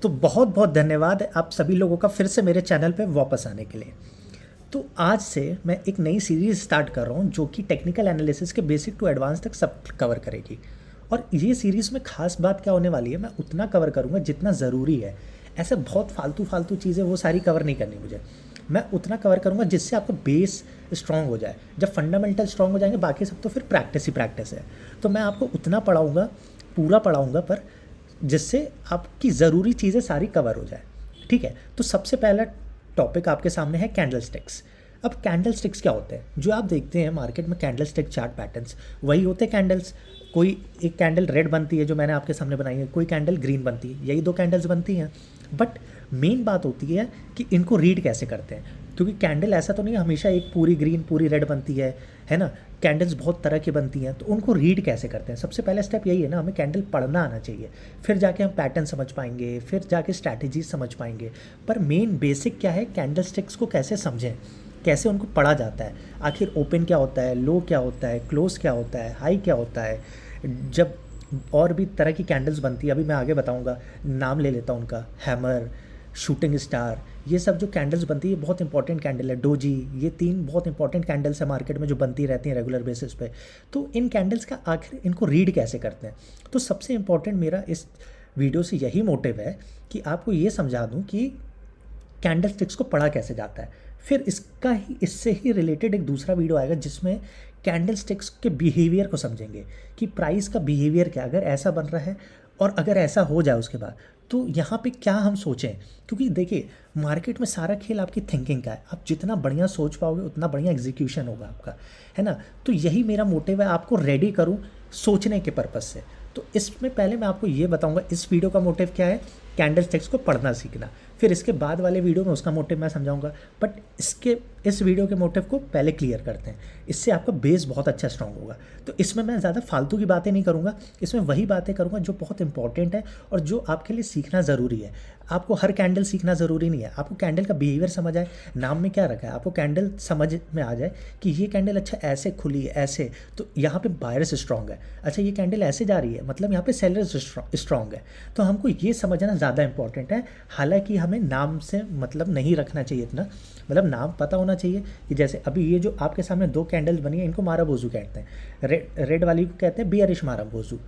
तो बहुत बहुत धन्यवाद आप सभी लोगों का फिर से मेरे चैनल पे वापस आने के लिए। तो आज से मैं एक नई सीरीज़ स्टार्ट कर रहा हूँ जो कि टेक्निकल एनालिसिस के बेसिक टू एडवांस तक सब कवर करेगी। और ये सीरीज़ में ख़ास बात क्या होने वाली है, मैं उतना कवर करूँगा जितना ज़रूरी है। ऐसे बहुत फालतू फालतू चीज़ें वो सारी कवर नहीं करनी मुझे। मैं उतना कवर करूँगा जिससे आपका बेस स्ट्रॉन्ग हो जाए। जब फंडामेंटल स्ट्रॉन्ग हो जाएंगे बाकी सब तो फिर प्रैक्टिस ही प्रैक्टिस है। तो मैं आपको उतना पढ़ाऊँगा, पूरा पढ़ाऊँगा, पर जिससे आपकी ज़रूरी चीज़ें सारी कवर हो जाए। ठीक है, तो सबसे पहला टॉपिक आपके सामने है कैंडल स्टिक्स। अब कैंडल स्टिक्स क्या होते हैं? जो आप देखते हैं मार्केट में कैंडल स्टिक चार्ट पैटर्न्स, वही होते हैं कैंडल्स। कोई एक कैंडल रेड बनती है जो मैंने आपके सामने बनाई है, कोई कैंडल ग्रीन बनती है, यही दो कैंडल्स बनती हैं। बट मेन बात होती है कि इनको रीड कैसे करते हैं, क्योंकि कैंडल ऐसा तो नहीं है हमेशा एक पूरी ग्रीन पूरी रेड बनती है ना। कैंडल्स बहुत तरह की बनती हैं, तो उनको रीड कैसे करते हैं? सबसे पहला स्टेप यही है ना, हमें कैंडल पढ़ना आना चाहिए, फिर जाके हम पैटर्न समझ पाएंगे, फिर जाके स्ट्रैटेजी समझ पाएंगे। पर मेन बेसिक क्या है, कैंडल स्टिक्स को कैसे समझें, कैसे उनको पढ़ा जाता है, आखिर ओपन क्या होता है, लो क्या होता है, क्लोज क्या होता है, हाई क्या होता है। जब और भी तरह की कैंडल्स बनती है, अभी मैं आगे बताऊंगा, नाम ले लेता हूँ उनका, हैमर, शूटिंग स्टार, ये सब जो कैंडल्स बनती है बहुत इंपॉर्टेंट कैंडल है, डोजी, ये तीन बहुत इंपॉर्टेंट कैंडल्स है मार्केट में जो बनती रहती हैं रेगुलर बेसिस पे। तो इन कैंडल्स का आखिर इनको रीड कैसे करते हैं? तो सबसे इंपॉर्टेंट मेरा इस वीडियो से यही मोटिव है कि आपको ये समझा दूँ कि कैंडल स्टिक्स को पढ़ा कैसे जाता है। फिर इससे ही रिलेटेड एक दूसरा वीडियो आएगा जिसमें कैंडल स्टिक्स के बिहेवियर को समझेंगे कि प्राइस का बिहेवियर क्या, अगर ऐसा बन रहा है और अगर ऐसा हो जाए उसके बाद तो यहाँ पे क्या हम सोचें। क्योंकि देखिए मार्केट में सारा खेल आपकी थिंकिंग का है, आप जितना बढ़िया सोच पाओगे उतना बढ़िया एग्जीक्यूशन होगा आपका, है ना। तो यही मेरा मोटिव है, आपको रेडी करूँ सोचने के पर्पज़ से। तो इसमें पहले मैं आपको ये बताऊंगा इस वीडियो का मोटिव क्या है, कैंडल स्टिक्स को पढ़ना सीखना। फिर इसके बाद वाले वीडियो में उसका मोटिव मैं समझाऊंगा। बट इस वीडियो के मोटिव को पहले क्लियर करते हैं, इससे आपका बेस बहुत अच्छा स्ट्रांग होगा। तो इसमें मैं ज़्यादा फालतू की बातें नहीं करूँगा, इसमें वही बातें करूँगा जो बहुत इंपॉर्टेंट है और जो आपके लिए सीखना ज़रूरी है। आपको हर कैंडल सीखना ज़रूरी नहीं है, आपको कैंडल का बिहेवियर समझ आए, नाम में क्या रखा है, आपको कैंडल समझ में आ जाए कि ये कैंडल अच्छा ऐसे खुली है ऐसे, तो यहाँ पे बायर्स स्ट्रांग है। अच्छा ये कैंडल ऐसे जा रही है मतलब यहाँ पे सेलर्स स्ट्रांग है। तो हमको ये समझना ज़्यादा इंपॉर्टेंट है। हालांकि हमें नाम से मतलब नहीं रखना चाहिए इतना, मतलब नाम पता होना चाहिए कि जैसे अभी ये जो आपके सामने दो कैंडल्स बनी है इनको माराबोजू कहते हैं। रेड वाली को कहते हैं बियरिश माराबोजू,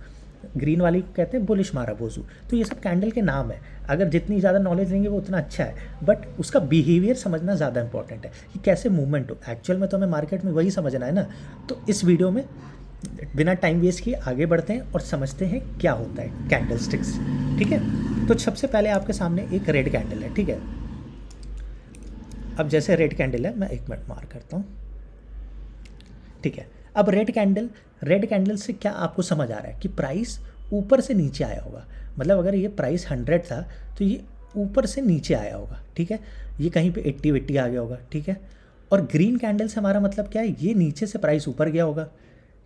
ग्रीन वाली को कहते हैं बुलिश माराबोजू। तो ये सब कैंडल के नाम है, अगर जितनी ज़्यादा नॉलेज लेंगे वो उतना अच्छा है। बट उसका बिहेवियर समझना ज़्यादा इंपॉर्टेंट है कि कैसे मूवमेंट हो। एक्चुअल में तो हमें मार्केट में वही समझना है ना। तो इस वीडियो में बिना टाइम वेस्ट किए आगे बढ़ते हैं और समझते हैं क्या होता है कैंडल स्टिक्स। ठीक है, तो सबसे पहले आपके सामने एक रेड कैंडल है। ठीक है, अब जैसे रेड कैंडल है, मैं एक मिनट मार करता हूँ। ठीक है, अब रेड कैंडल से क्या आपको समझ आ रहा है कि प्राइस ऊपर से नीचे आया होगा। मतलब अगर ये प्राइस 100 था तो ये ऊपर से नीचे आया होगा। ठीक है, ये कहीं पे 80 आ गया होगा। ठीक है, और ग्रीन कैंडल से हमारा मतलब क्या है, ये नीचे से प्राइस ऊपर गया होगा।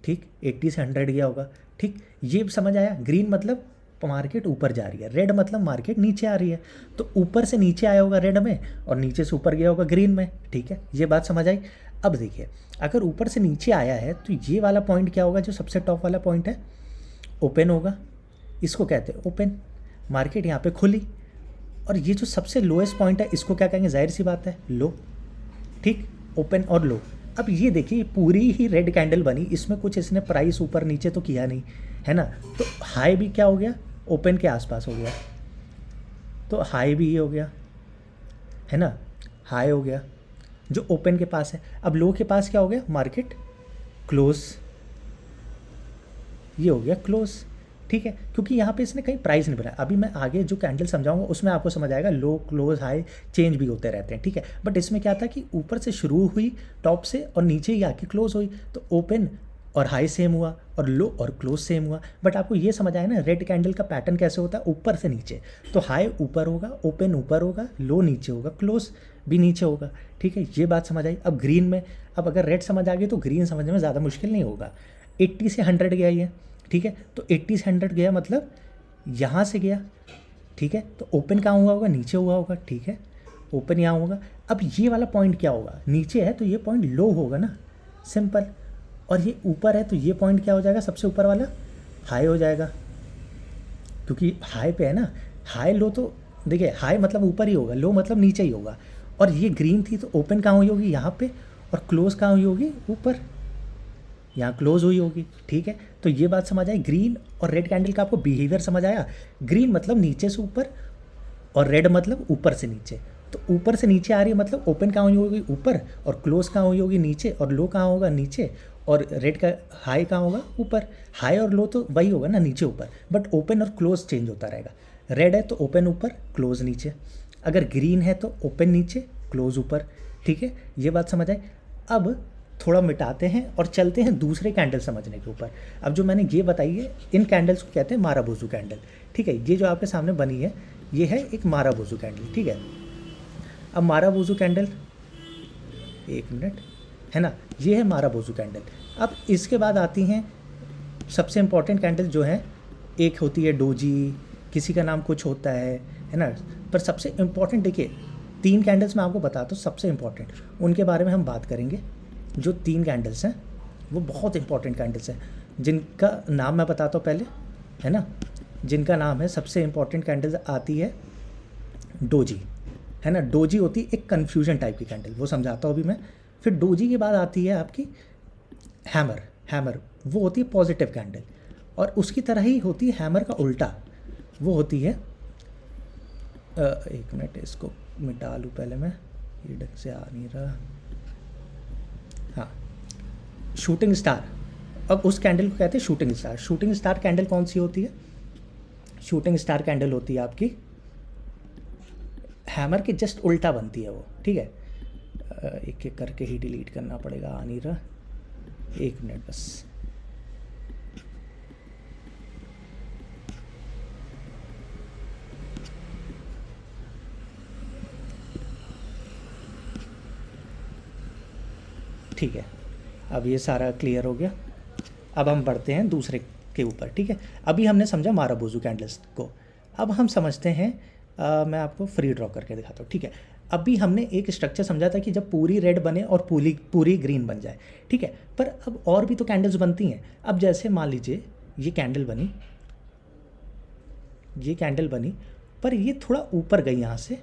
ठीक, 80 से 100 गया होगा। ठीक, ये समझ आया। ग्रीन मतलब मार्केट ऊपर जा रही है, रेड मतलब मार्केट नीचे आ रही है। तो ऊपर से नीचे आया होगा रेड में और नीचे से ऊपर गया होगा ग्रीन में। ठीक है, ये बात समझ आई। अब देखिए अगर ऊपर से नीचे आया है तो ये वाला पॉइंट क्या होगा, जो सबसे टॉप वाला पॉइंट है, ओपन होगा। इसको कहते हैं ओपन। मार्केट यहाँ पे खुली और ये जो सबसे लोएस्ट पॉइंट है इसको क्या कहेंगे, जाहिर सी बात है लो। ठीक, ओपन और लो। अब ये देखिए पूरी ही रेड कैंडल बनी, इसमें कुछ इसने प्राइस ऊपर नीचे तो किया नहीं, है ना। तो हाई भी क्या हो गया, ओपन के आसपास हो गया, तो हाई भी ये हो गया, है ना, हाई हो गया जो ओपन के पास है। अब लो के पास क्या हो गया, मार्केट क्लोज, ये हो गया क्लोज। ठीक है, क्योंकि यहाँ पे इसने कहीं प्राइस नहीं बनाया। अभी मैं आगे जो कैंडल समझाऊंगा उसमें आपको समझ आएगा, लो क्लोज हाई चेंज भी होते रहते हैं। ठीक है, बट इसमें क्या था कि ऊपर से शुरू हुई टॉप से और नीचे ही आके क्लोज हुई, तो ओपन और हाई सेम हुआ और लो और क्लोज सेम हुआ। बट आपको ये समझ आया ना रेड कैंडल का पैटर्न कैसे होता है, ऊपर से नीचे। तो हाई ऊपर होगा, ओपन ऊपर होगा, लो नीचे होगा, क्लोज भी नीचे होगा। ठीक है, ये बात समझ आई। अब ग्रीन में, अब अगर रेड समझ आ गई तो ग्रीन समझने में ज़्यादा मुश्किल नहीं होगा। 80 से 100 गया ये। ठीक है, तो 80 से 100 गया मतलब यहाँ से गया। ठीक है, तो ओपन कहाँ हुआ होगा, नीचे हुआ होगा। ठीक है, ओपन यहाँ होगा। अब ये वाला पॉइंट क्या होगा, नीचे है तो ये पॉइंट लो होगा ना, सिंपल। और ये ऊपर है तो ये पॉइंट क्या हो जाएगा, सबसे ऊपर वाला हाई हो जाएगा, क्योंकि हाई पे है ना। हाई लो तो देखिए हाई मतलब ऊपर ही होगा, लो मतलब नीचे ही होगा। और ये ग्रीन थी तो ओपन कहाँ हुई होगी, यहाँ पे, और क्लोज कहाँ हुई होगी, ऊपर, यहाँ क्लोज हुई होगी। ठीक है, तो ये बात समझ आई। ग्रीन और रेड कैंडल का आपको बिहेवियर समझ आया। ग्रीन मतलब नीचे से ऊपर, और रेड मतलब ऊपर से नीचे। तो ऊपर से नीचे आ रही है मतलब ओपन कहाँ हुई होगी, ऊपर, और क्लोज कहाँ हुई होगी, नीचे, और लो कहाँ होगा, नीचे, और रेड का हाई कहाँ होगा, ऊपर। हाई और लो तो वही होगा ना, नीचे ऊपर, बट ओपन और क्लोज चेंज होता रहेगा। रेड है तो ओपन ऊपर, क्लोज नीचे। अगर ग्रीन है तो ओपन नीचे, क्लोज ऊपर। ठीक है, ये बात समझ आई। अब थोड़ा मिटाते हैं और चलते हैं दूसरे कैंडल समझने के ऊपर। अब जो मैंने ये बताई है, इन कैंडल्स को कहते हैं माराबोजू कैंडल। ठीक है, ये जो आपके सामने बनी है, ये है एक माराबोजू कैंडल। ठीक है, अब माराबोजू कैंडल, एक मिनट, है ना, ये है माराबोजू कैंडल। अब इसके बाद आती हैं सबसे इम्पॉर्टेंट कैंडल जो है, एक होती है डोजी, किसी का नाम कुछ होता है ना। पर सबसे इम्पॉर्टेंट देखिए, 3 कैंडल्स मैं आपको बताता हूँ सबसे इम्पॉर्टेंट, उनके बारे में हम बात करेंगे। जो 3 कैंडल्स हैं वो बहुत इंपॉर्टेंट कैंडल्स हैं, जिनका नाम मैं बताता हूँ पहले, है ना। जिनका नाम है, सबसे इम्पॉर्टेंट कैंडल्स आती है डोजी, है ना। डोजी होती है एक कन्फ्यूजन टाइप की कैंडल, वो समझाता हूँ अभी मैं। फिर डोजी के बाद आती है आपकी हैमर। हैमर वो होती है पॉजिटिव कैंडल, और उसकी तरह ही होती है हैमर का उल्टा, वो होती है एक मिनट, इसको मिटा लूँ पहले मैं, ये ढंग से आ नहीं रहा। हाँ, शूटिंग स्टार। अब उस कैंडल को कहते हैं shooting star. Shooting star candle कौन सी होती है? शूटिंग स्टार कैंडल होती है आपकी हैमर के जस्ट उल्टा बनती है वो। ठीक है, एक एक करके ही डिलीट करना पड़ेगा, आ नहीं रहा, एक मिनट बस। ठीक है, अब ये सारा क्लियर हो गया। अब हम बढ़ते हैं दूसरे के ऊपर। ठीक है, अभी हमने समझा माराबोजू कैंडल्स को, अब हम समझते हैं मैं आपको फ्री ड्रॉ करके दिखाता हूँ। ठीक है, अभी हमने एक स्ट्रक्चर समझा था कि जब पूरी रेड बने और पूरी पूरी ग्रीन बन जाए। ठीक है, पर अब और भी तो कैंडल्स बनती हैं। अब जैसे मान लीजिए ये कैंडल बनी, ये कैंडल बनी, पर ये थोड़ा ऊपर गई यहाँ से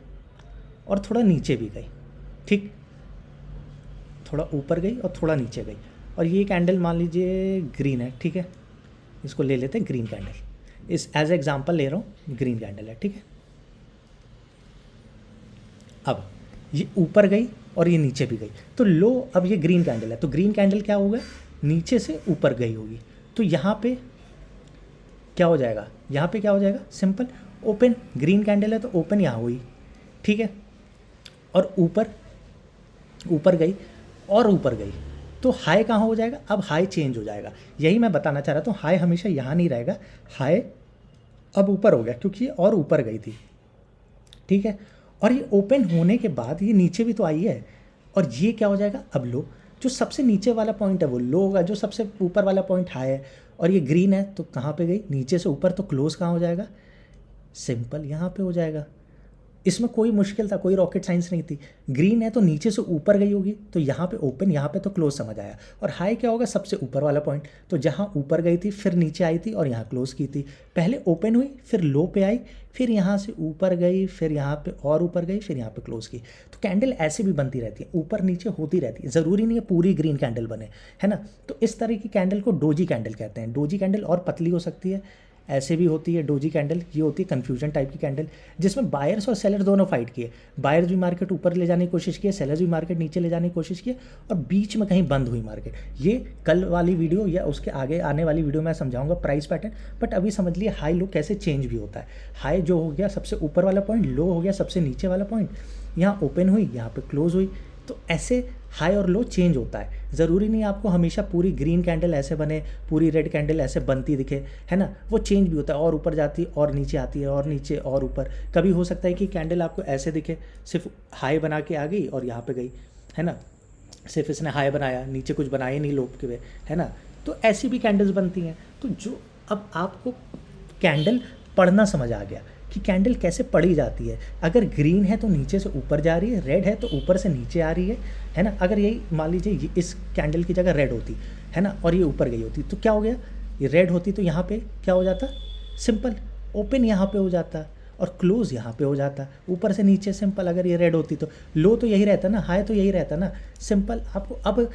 और थोड़ा नीचे भी गई। ठीक, थोड़ा ऊपर गई और थोड़ा नीचे गई। और ये कैंडल मान लीजिए ग्रीन है। ठीक है, इसको ले लेते हैं ग्रीन कैंडल, इस एज एग्जांपल ले रहा हूँ, ग्रीन कैंडल है। ठीक है, अब ये ऊपर गई और ये नीचे भी गई, तो लो, अब ये ग्रीन कैंडल है, तो ग्रीन कैंडल क्या होगा, नीचे से ऊपर गई होगी। तो यहाँ पे क्या हो जाएगा, यहाँ पे क्या हो जाएगा, सिंपल ओपन। ग्रीन कैंडल है तो ओपन यहाँ हुई। ठीक है, और ऊपर, ऊपर गई और ऊपर गई, तो हाई कहाँ हो जाएगा, अब हाई चेंज हो जाएगा। यही मैं बताना चाह रहा था, हाई हमेशा यहाँ नहीं रहेगा, हाई अब ऊपर हो गया क्योंकि ये और ऊपर गई थी। ठीक है, और ये ओपन होने के बाद ये नीचे भी तो आई है, और ये क्या हो जाएगा, अब लो। जो सबसे नीचे वाला पॉइंट है वो लो होगा, जो सबसे ऊपर वाला पॉइंट हाई है। और ये ग्रीन है तो कहाँ पे गई, नीचे से ऊपर, तो क्लोज कहाँ हो जाएगा, सिंपल यहाँ पे हो जाएगा। इसमें कोई मुश्किल था, कोई रॉकेट साइंस नहीं थी। ग्रीन है तो नीचे से ऊपर गई होगी, तो यहाँ पे ओपन, यहाँ पे तो क्लोज समझ आया। और हाई क्या होगा, सबसे ऊपर वाला पॉइंट, तो जहाँ ऊपर गई थी फिर नीचे आई थी और यहाँ क्लोज की थी। पहले ओपन हुई, फिर लो पे आई, फिर यहाँ से ऊपर गई, फिर यहाँ पे और ऊपर गई, फिर यहाँ पे क्लोज की। तो कैंडल ऐसे भी बनती रहती है, ऊपर नीचे होती रहती है, ज़रूरी नहीं है पूरी ग्रीन कैंडल बने, है ना। तो इस तरह की कैंडल को डोजी कैंडल कहते हैं। डोजी कैंडल और पतली हो सकती है, ऐसे भी होती है डोजी कैंडल। ये होती है कन्फ्यूजन टाइप की कैंडल, जिसमें बायर्स और सेलर दोनों फाइट किए। बायर्स भी मार्केट ऊपर ले जाने की कोशिश किए, सेलर्स भी मार्केट नीचे ले जाने की कोशिश किए, और बीच में कहीं बंद हुई मार्केट। ये कल वाली वीडियो या उसके आगे आने वाली वीडियो में समझाऊंगा प्राइस पैटर्न। बट अभी समझ लिए हाई लो कैसे चेंज भी होता है। हाई जो हो गया सबसे ऊपर वाला पॉइंट, लो हो गया सबसे नीचे वाला पॉइंट, यहाँ ओपन हुई, यहाँ पे क्लोज हुई। तो ऐसे हाई और लो चेंज होता है। ज़रूरी नहीं आपको हमेशा पूरी ग्रीन कैंडल ऐसे बने, पूरी रेड कैंडल ऐसे बनती दिखे, है ना। वो चेंज भी होता है, और ऊपर जाती है और नीचे आती है, और नीचे और ऊपर। कभी हो सकता है कि कैंडल आपको ऐसे दिखे, सिर्फ हाई बना के आ गई और यहाँ पे गई, है ना। सिर्फ इसने हाई बनाया, नीचे कुछ बनाया नहीं लो के वे, है ना। तो ऐसी भी कैंडल्स बनती हैं। तो जो अब आपको कैंडल पढ़ना समझ आ गया कि कैंडल कैसे पढ़ी जाती है। अगर ग्रीन है तो नीचे से ऊपर जा रही है, रेड है तो ऊपर से नीचे आ रही है ना। अगर यही मान लीजिए इस कैंडल की जगह रेड होती, है ना, और ये ऊपर गई होती, तो क्या हो गया, ये रेड होती तो यहाँ पे क्या हो जाता, सिंपल ओपन यहाँ पे हो जाता, और क्लोज यहाँ पे हो जाता, ऊपर से नीचे सिंपल। अगर ये रेड होती तो लो तो यही रहता ना, हाई तो यही रहता ना, सिंपल। आपको अब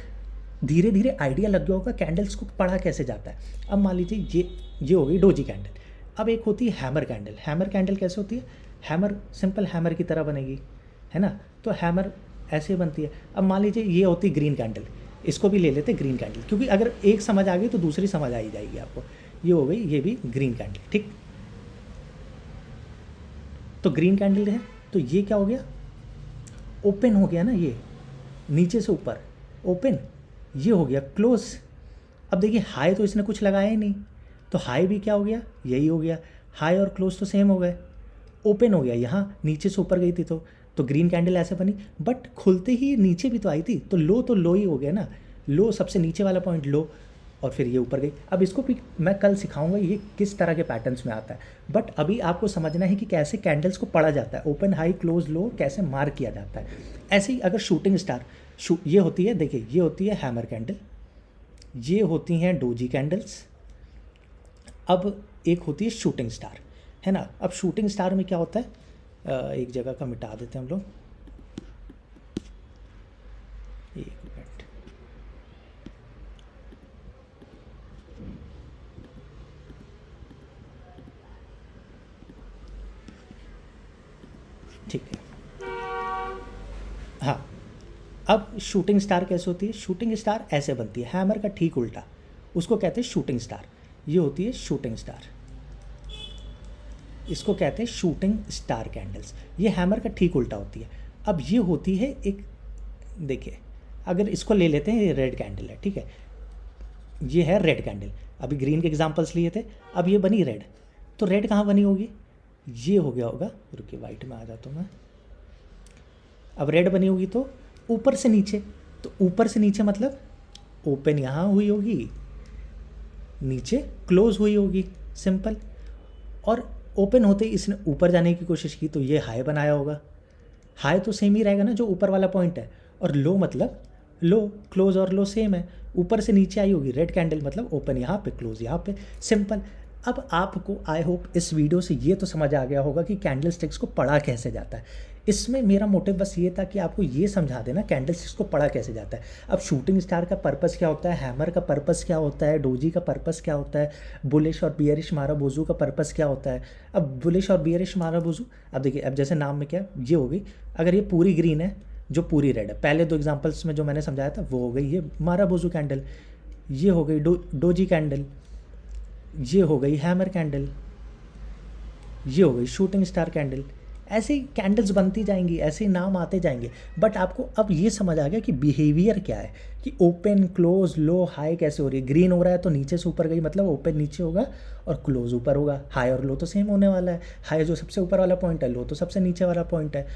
धीरे धीरे आइडिया लग गया होगा कैंडल्स को पढ़ा कैसे जाता है। अब मान लीजिए ये हो गई डोजी कैंडल। अब एक होती है हैमर कैंडल। हैमर कैंडल कैसे होती है? हैमर सिंपल हैमर की तरह बनेगी, है ना, तो हैमर ऐसे बनती है। अब मान लीजिए ये होती है ग्रीन कैंडल, इसको भी ले लेते ग्रीन कैंडल, क्योंकि अगर एक समझ आ गई तो दूसरी समझ आ ही जाएगी आपको। ये हो गई, ये भी ग्रीन कैंडल, ठीक। तो ग्रीन कैंडल है, तो ये क्या हो गया? ओपन हो गया ना, ये नीचे से ऊपर ओपन, ये हो गया क्लोज। अब देखिए हाई तो इसने कुछ लगाया ही नहीं, तो हाई भी क्या हो गया? यही हो गया। हाई और क्लोज तो सेम हो गए, ओपन हो गया, यहाँ नीचे से ऊपर गई थी तो ग्रीन कैंडल ऐसे बनी, बट खुलते ही नीचे भी तो आई थी, तो लो ही हो गया ना। लो सबसे नीचे वाला पॉइंट लो, और फिर ये ऊपर गई। अब इसको भी मैं कल सिखाऊंगा ये किस तरह के पैटर्न्स में आता है, बट अभी आपको समझना है कि कैसे कैंडल्स को पढ़ा जाता है, ओपन हाई क्लोज लो कैसे मार्क किया जाता है। ऐसे ही अगर शूटिंग स्टार ये होती है, देखिए ये होती है हैमर कैंडल, ये होती हैं डोजी कैंडल्स, अब एक होती है शूटिंग स्टार, है ना। अब शूटिंग स्टार में क्या होता है, एक जगह का मिटा देते हैं हम लोग, एक मिनट। ठीक है, हाँ। अब शूटिंग स्टार कैसे होती है? शूटिंग स्टार ऐसे बनती है, हैमर का ठीक उल्टा, उसको कहते हैं शूटिंग स्टार। ये होती है शूटिंग स्टार, इसको कहते हैं शूटिंग स्टार कैंडल्स। ये हैमर का ठीक उल्टा होती है। अब ये होती है एक, देखिए अगर इसको ले लेते हैं, ये रेड कैंडल है, ठीक है, ये है रेड कैंडल। अभी ग्रीन के एग्जांपल्स लिए थे, अब ये बनी रेड, तो रेड कहाँ बनी होगी? ये हो गया होगा, रुकिए वाइट में आ जाता हूँ मैं। अब रेड बनी होगी तो ऊपर से नीचे, तो ऊपर से नीचे मतलब ओपन यहाँ हुई होगी, नीचे क्लोज हुई होगी, सिंपल। और ओपन होते ही इसने ऊपर जाने की कोशिश की तो ये हाई बनाया होगा। हाई तो सेम ही रहेगा ना जो ऊपर वाला पॉइंट है, और लो मतलब लो, क्लोज और लो सेम है, ऊपर से नीचे आई होगी रेड कैंडल, मतलब ओपन यहाँ पे क्लोज यहाँ पे, सिंपल। अब आपको आई होप इस वीडियो से ये तो समझ आ गया होगा कि कैंडल स्टिक्स को पढ़ा कैसे जाता है। इसमें मेरा मोटिव बस ये था कि आपको ये समझा देना कैंडल स्टिक्स को पढ़ा कैसे जाता है। अब शूटिंग स्टार का पर्पस क्या होता है, हैमर का पर्पस क्या होता है, डोजी का पर्पस क्या होता है, बुलिश और बियरिश माराबोजू का पर्पस क्या होता है। अब बुलिश और बियरिश माराबोजू, अब देखिए अब जैसे नाम में क्या ये हो गई, अगर ये पूरी ग्रीन है जो पूरी रेड है, पहले दो एग्जांपल्स में जो मैंने समझाया था वो हो गई ये माराबोजू कैंडल, ये हो गई डोजी कैंडल, ये हो गई हैमर कैंडल, ये हो गई शूटिंग स्टार कैंडल। ऐसे ही कैंडल्स बनती जाएंगी, ऐसे ही नाम आते जाएंगे, बट आपको अब ये समझ आ गया कि बिहेवियर क्या है, कि ओपन क्लोज लो हाई कैसे हो रही है। ग्रीन हो रहा है तो नीचे से ऊपर गई, मतलब ओपन नीचे होगा और क्लोज ऊपर होगा। हाई और लो तो सेम होने वाला है, हाई जो सबसे ऊपर वाला पॉइंट है, लो तो सबसे नीचे वाला पॉइंट है।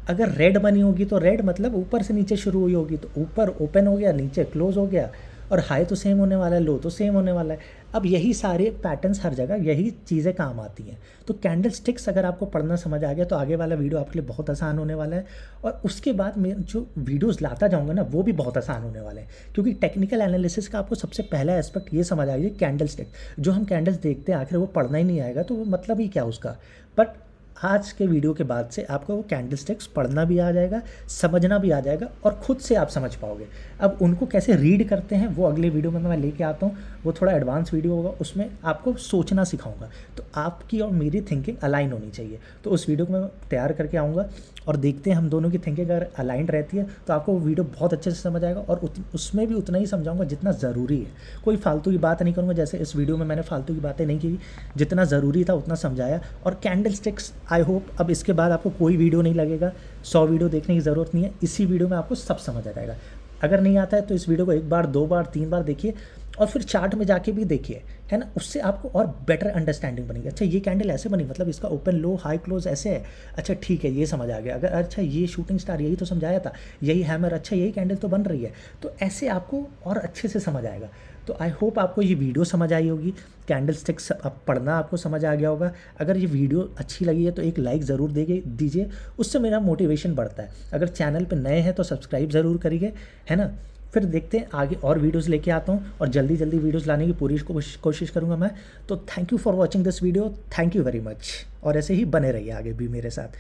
अगर रेड बनी होगी तो रेड मतलब ऊपर से नीचे शुरू हुई होगी, तो ऊपर ओपन हो गया, नीचे क्लोज हो गया, और हाई तो सेम होने वाला है, लो तो सेम होने वाला है। अब यही सारे पैटर्न्स हर जगह यही चीज़ें काम आती हैं। तो कैंडल स्टिक्स अगर आपको पढ़ना समझ आ गया तो आगे वाला वीडियो आपके लिए बहुत आसान होने वाला है, और उसके बाद मैं जो वीडियोस लाता जाऊंगा ना वो भी बहुत आसान होने वाले हैं, क्योंकि टेक्निकल एनालिसिस का आपको सबसे पहला एस्पेक्ट ये समझ आ गया, कैंडल स्टिक जो हम कैंडल्स देखते हैं आखिर वो पढ़ना ही नहीं आएगा तो वो मतलब ही क्या उसका। बट आज के वीडियो के बाद से आपको वो कैंडल स्टिक्स पढ़ना भी आ जाएगा, समझना भी आ जाएगा, और खुद से आप समझ पाओगे। अब उनको कैसे रीड करते हैं वो अगले वीडियो में मैं लेके आता हूँ, वो थोड़ा एडवांस वीडियो होगा, उसमें आपको सोचना सिखाऊंगा। तो आपकी और मेरी थिंकिंग अलाइन होनी चाहिए, तो उस वीडियो को मैं तैयार करके आऊँगा, और देखते हैं हम दोनों की थिंकिंग अगर अलाइंड रहती है तो आपको वो वीडियो बहुत अच्छे से समझ आएगा, और उसमें भी उतना ही समझाऊंगा जितना ज़रूरी है। कोई फालतू की बात नहीं करूँगा, जैसे इस वीडियो में मैंने फालतू की बातें नहीं की, जितना ज़रूरी था उतना समझाया। और कैंडल स्टिक्स आई होप अब इसके बाद आपको कोई वीडियो नहीं लगेगा, 100 वीडियो देखने की ज़रूरत नहीं है, इसी वीडियो में आपको सब समझ आ जाएगा। अगर नहीं आता है तो इस वीडियो को 1 बार 2 बार 3 बार देखिए, और फिर चार्ट में जाके भी देखिए, है ना, उससे आपको और बेटर अंडरस्टैंडिंग बनेगी। अच्छा ये कैंडल ऐसे बनी, मतलब इसका ओपन लो हाई क्लोज ऐसे है, अच्छा ठीक है ये समझ आ गया। अगर अच्छा ये शूटिंग स्टार यही तो समझाया था, यही हैमर, अच्छा यही कैंडल तो बन रही है, तो ऐसे आपको और अच्छे से समझ आएगा। तो आई होप आपको ये वीडियो समझ आई होगी, कैंडल स्टिक्स अब पढ़ना आपको समझ आ गया होगा। अगर ये वीडियो अच्छी लगी है तो एक लाइक ज़रूर दीजिए, उससे मेरा मोटिवेशन बढ़ता है। अगर चैनल पे नए हैं तो सब्सक्राइब ज़रूर करिए, है ना। फिर देखते हैं आगे और वीडियोस लेके आता हूँ और जल्दी जल्दी वीडियोस लाने की पूरी कोशिश करूँगा मैं। तो thank you for watching this video, thank you very much, और ऐसे ही बने रहिए आगे भी मेरे साथ।